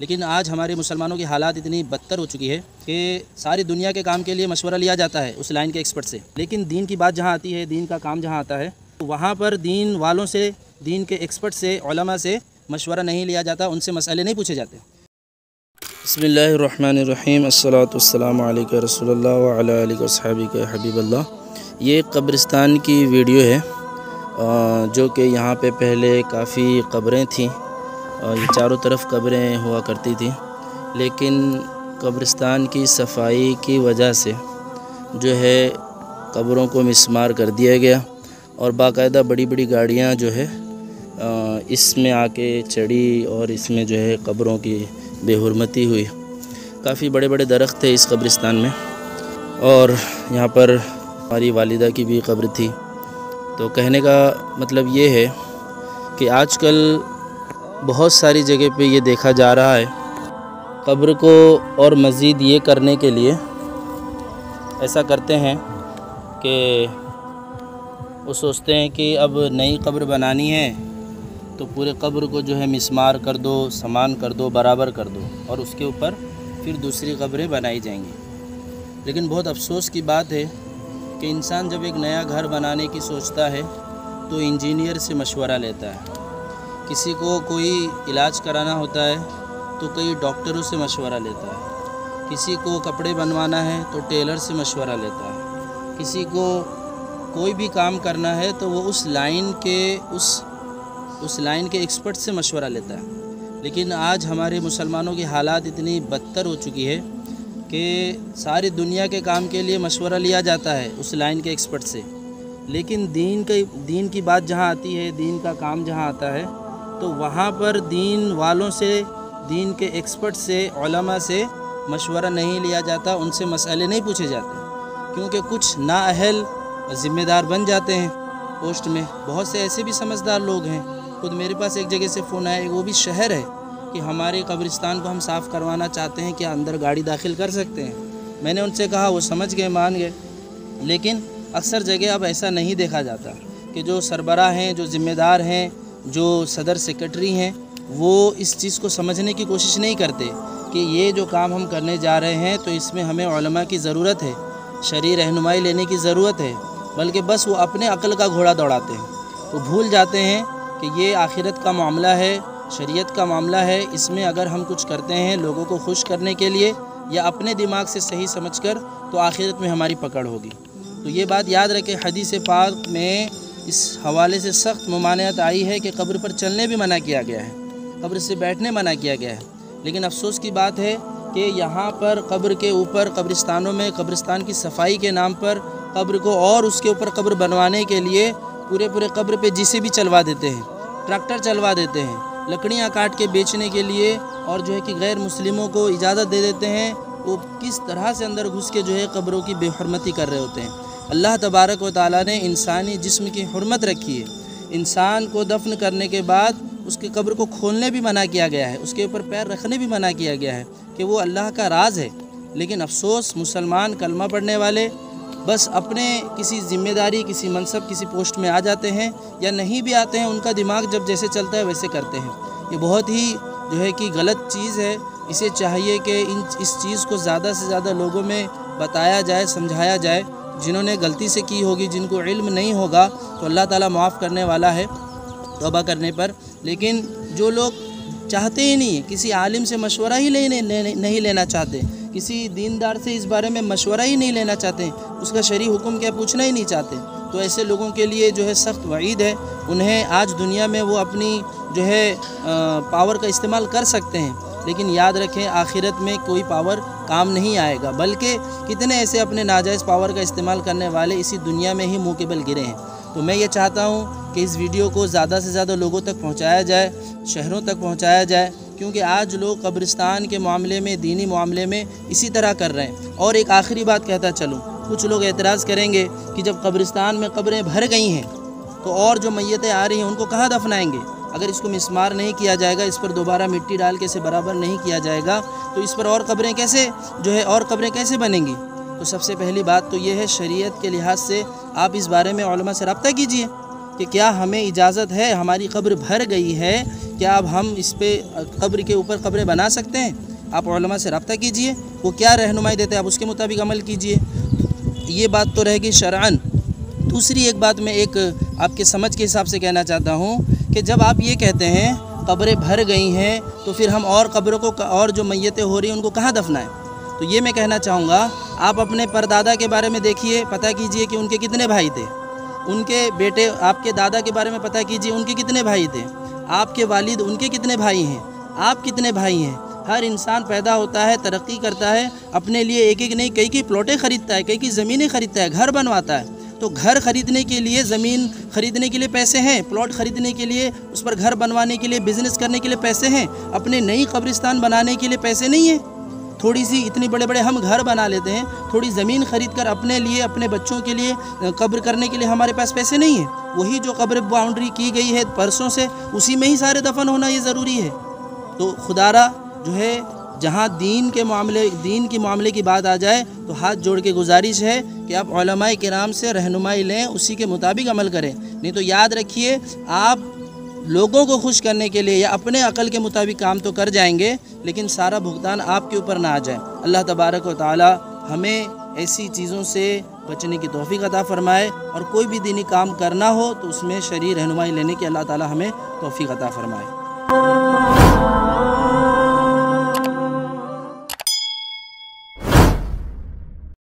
لیکن آج ہمارے مسلمانوں کی حالات اتنی بدتر ہو چکی ہے کہ ساری دنیا کے کام کے لیے مشورہ لیا جاتا ہے اس لائن کے ایکسپرٹ سے، لیکن دین کی بات جہاں آتی ہے، دین کا کام جہاں آتا ہے، وہاں پر دین والوں سے، دین کے ایکسپرٹ سے، علماء سے مشورہ نہیں لیا جاتا، ان سے مسئلے نہیں پوچھے جاتے۔ بسم اللہ الرحمن الرحیم، الصلاۃ والسلام علیکہ رسول اللہ وعلی آلہ وصحبہ حبیب اللہ۔ یہ قبرستان کی ویڈیو ہے جو کہ یہاں پہ پہلے کافی قبریں تھیں، یہ چاروں طرف قبریں ہوا کرتی تھیں، لیکن قبرستان کی صفائی کی وجہ سے جو ہے قبروں کو مسمار کر دیا گیا، اور باقاعدہ بڑی بڑی گاڑیاں جو ہے اس میں آ کے چڑھی، اور اس میں جو ہے قبروں کی بے حرمتی ہوئی۔ کافی بڑے بڑے درخت تھے اس قبرستان میں، اور یہاں پر ہماری والدہ کی بھی قبر تھی۔ تو کہنے کا مطلب یہ ہے کہ آج کل بہت ساری جگہ پہ یہ دیکھا جا رہا ہے، قبر کو اور مزید یہ کرنے کے لیے ایسا کرتے ہیں کہ وہ سوچتے ہیں کہ اب نئی قبر بنانی ہے تو پورے قبر کو جو ہے مسمار کر دو، سمان کر دو، برابر کر دو، اور اس کے اوپر پھر دوسری قبریں بنائی جائیں گی۔ لیکن بہت افسوس کی بات ہے کہ انسان جب ایک نیا گھر بنانے کی سوچتا ہے تو انجینئر سے مشورہ لیتا ہے، کسی کو کوئی علاج کرانا ہوتا ہے تو کئی ڈاکٹروں سے مشورہ لیتا ہے، کسی کو کپڑے بنوانا ہے تو ٹیلر سے مشورہ لیتا ہے، کسی کو کوئی بھی کام کرنا ہے تو وہ اس لائن کے ایکسپرٹ سے مشورہ لیتا ہے۔ لیکن آج ہمارے مسلمانوں کی حالات اتنی بدتر ہو چکی ہے کہ ساری دنیا کے کام کے لیے مشورہ لیا جاتا ہے اس لائن کے ایکسپرٹ سے، لیکن دین کی بات جہاں آتی ہے، دین کا کام جہاں آتا ہے، تو وہاں پر دین والوں سے، دین کے ایکسپرٹ سے، علماء سے مشورہ نہیں لیا جاتا، ان سے مسئلے نہیں پوچھے جاتے، کیونکہ کچھ نااہل ذمہ دار بن جاتے ہیں پوسٹ میں۔ بہت سے ایسے بھی سمجھدار لوگ ہیں، خود میرے پاس ایک جگہ سے فون آیا، وہ بھی شہر ہے، کہ ہمارے قبرستان کو ہم صاف کروانا چاہتے ہیں، کیا اندر گاڑی داخل کر سکتے ہیں؟ میں نے ان سے کہا، وہ سمجھ گئے، مان گئے، لیکن اکثر جگہ اب ایسا نہیں دیکھا جاتا کہ جو سربراہ ہیں، جو ذمہ دار ہیں، جو صدر سیکرٹری ہیں، وہ اس چیز کو سمجھنے کی کوشش نہیں کرتے کہ یہ جو کام ہم کرنے جا رہے ہیں تو اس میں ہمیں علماء کی ضرورت ہے، شرعی رہنمائی لینے کی ضرورت ہے، بلکہ بس وہ اپنے عقل کا گھوڑا دوڑاتے ہیں۔ وہ بھول جاتے ہیں کہ یہ آخرت کا معاملہ ہے، شریعت کا معاملہ ہے، اس میں اگر ہم کچھ کرتے ہیں لوگوں کو خوش کرنے کے لیے یا اپنے دماغ سے صحیح سمجھ کر، تو آخرت میں ہماری پکڑ ہوگی۔ تو یہ بات یاد رکھیں، حدیث پاک میں اس حوالے سے سخت ممانعت آئی ہے کہ قبر پر چلنے بھی منع کیا گیا ہے، قبر سے بیٹھنے منع کیا گیا ہے، لیکن افسوس کی بات ہے کہ یہاں پر قبر کے اوپر، قبرستانوں میں قبرستان کی صفائی کے نام پر قبر کو اور اس کے اوپر قبر بنوانے کے لیے پورے قبر پہ جسے بھی چلوا دیتے ہیں، ٹریکٹر چلوا دیتے ہیں، لکڑیاں کاٹ کے بیچنے کے لیے، اور جو ہے کہ غیر مسلموں کو اجازت دے دیتے ہیں، وہ کس طرح سے اندر گھس کے جو ہے قبروں کی بے حرمتی کر رہے ہوتے ہیں۔ اللہ تبارک و تعالیٰ نے انسانی جسم کی حرمت رکھی ہے، انسان کو دفن کرنے کے بعد اس کی قبر کو کھولنے بھی منع کیا گیا ہے، اس کے اوپر پیر رکھنے بھی منع کیا گیا ہے کہ وہ اللہ کا راز ہے، لیکن افسوس مسلمان کلمہ پڑھنے والے بس اپنے کسی ذمہ داری، کسی منصب، کسی پوسٹ میں آ جاتے ہیں، یا نہیں بھی آتے ہیں، ان کا دماغ جب جیسے چلتا ہے ویسے کرتے ہیں۔ یہ بہت ہی جو ہے کہ غلط چیز ہے، اسے چاہیے کہ اس چیز کو زیادہ سے زیادہ لوگوں میں بتایا جائے، سمجھایا جائے۔ جنہوں نے غلطی سے کی ہوگی، جن کو علم نہیں ہوگا، تو اللہ تعالیٰ معاف کرنے والا ہے توبہ کرنے پر، لیکن جو لوگ چاہتے ہی نہیں، کسی عالم سے مشورہ ہی نہیں لینا چاہتے، کسی دیندار سے اس بارے میں مشورہ ہی نہیں لینا چاہتے، اس کا شرعی حکم کیا پوچھنا ہی نہیں چاہتے، تو ایسے لوگوں کے لیے جو ہے سخت وعید ہے۔ انہیں آج دنیا میں وہ اپنی جو ہے پاور کا استعمال کر سکتے ہیں، لیکن یاد رکھیں آخرت میں کوئی پاور کام نہیں آئے گا، بلکہ کتنے ایسے اپنے ناجائز پاور کا استعمال کرنے والے اسی دنیا میں ہی منہ کے بل گرے ہیں۔ تو میں یہ چاہتا ہوں کہ اس ویڈیو کو زیادہ سے زیادہ لوگوں تک پہنچایا جائے، شہروں تک پہنچایا جائے، کیونکہ آج لوگ قبرستان کے معاملے میں، دینی معاملے میں اسی طرح کر رہے ہیں۔ اور ایک آخری بات کہتا چلوں، کچھ لوگ اعتراض کریں گے کہ جب قبرستان میں قبریں بھر گئی ہیں تو اور جو میتیں آ رہی ہیں ان کو کہاں دفنائیں گے؟ اگر اس کو مسمار نہیں کیا جائے گا، اس پر دوبارہ مٹی ڈال کے اسے برابر نہیں کیا جائے گا، تو اس پر اور قبریں کیسے بنیں گی؟ تو سب سے پہلی بات تو یہ ہے، شریعت کے لحاظ سے آپ اس بارے میں علماء سے رابطہ کیجئے کہ کیا ہمیں اجازت ہے، ہماری قبر بھر گئی ہے، کیا اب ہم اس پہ قبر کے اوپر قبریں بنا سکتے ہیں؟ آپ علماء سے رابطہ کیجئے، وہ کیا رہنمائی دیتے ہیں آپ اس کے مطابق عمل کیجئے۔ یہ بات تو رہے گی شرعاً۔ دوسری ایک بات میں ایک آپ کے سمجھ کے حساب سے کہنا چاہتا ہوں کہ جب آپ یہ کہتے ہیں قبریں بھر گئی ہیں تو پھر ہم اور قبروں کو اور جو میتیں ہو رہی ہیں ان کو کہاں دفنائیں؟ تو یہ میں کہنا چاہوں گا، آپ اپنے پردادا کے بارے میں دیکھیے، پتہ کیجئے کہ ان کے کتنے بھائی تھے، ان کے بیٹے آپ کے دادا کے بارے میں پتہ کیجئے ان کے کتنے بھائی تھے، آپ کے والد ان کے کتنے بھائی ہیں، آپ کتنے بھائی ہیں۔ ہر انسان پیدا ہوتا ہے، ترقی کرتا ہے، اپنے لیے ایک ایک نہیں کئی پلاٹیں خریدتا ہے، کئی زمینیں خریدتا ہے، گھر بنواتا ہے۔ تو گھر خریدنے کے لیے، زمین خریدنے کے لیے پیسے ہیں، پلاٹ خریدنے کے لیے، اس پر گھر بنوانے کے لیے، بزنس کرنے کے لیے پیسے ہیں، اپنے نئی قبرستان بنانے کے لیے پیسے نہیں ہیں۔ تھوڑی سی اتنی بڑے بڑے ہم گھر بنا لیتے ہیں، تھوڑی زمین خرید کر اپنے لیے، اپنے بچوں کے لیے قبر کرنے کے لیے ہمارے پاس پیسے نہیں ہیں۔ وہی جو قبر باؤنڈری کی گئی ہے پرسوں سے، اسی میں ہی سارے دفن ہونا یہ ضروری ہے۔ تو خدارہ جو ہے جہاں دین کے معاملے کی بات آ جائے تو ہاتھ جوڑ کے گزارش ہے کہ آپ علماء کرام سے رہنمائی لیں، اسی کے مطابق عمل کریں، نہیں تو یاد رکھیے آپ لوگوں کو خوش کرنے کے لیے یا اپنے عقل کے مطابق کام تو کر جائیں گے، لیکن سارا بھگتان آپ کے اوپر نہ آ جائے۔ اللہ تبارک و تعالی ہمیں ایسی چیزوں سے بچنے کی توفیق عطا فرمائے، اور کوئی بھی دینی کام کرنا ہو تو اس میں شرعی رہنمائی لینے کی اللہ تعالی ہمیں توفیق عطا فرمائے۔